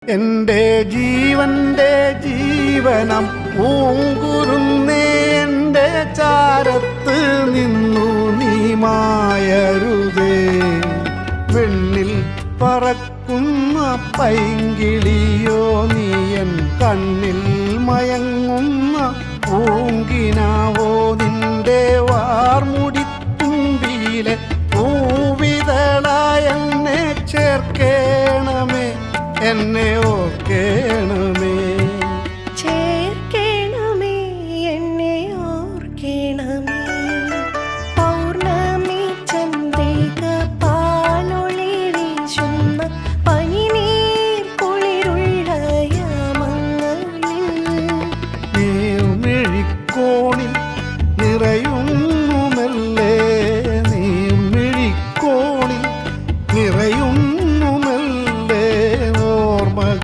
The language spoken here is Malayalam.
എൻ്റെ ജീവന്റെ ജീവനം പൂങ്കുരുന്നേ, എൻ്റെ ചാരത്ത് നിന്നു നീ മായരുതേ. വെണ്ണിൽ പറക്കുന്ന പൈങ്കിളിയോ നീയൻ, കണ്ണിൽ മയങ്ങുന്ന പൂങ്കിനാവോ, നിന്റെ വാർമുടിത്തുമ്പിയിലെ പൂവിതളായ എന്നെ ചേർക്കേണമേ, എന്നെ ഓർക്കേണമേ.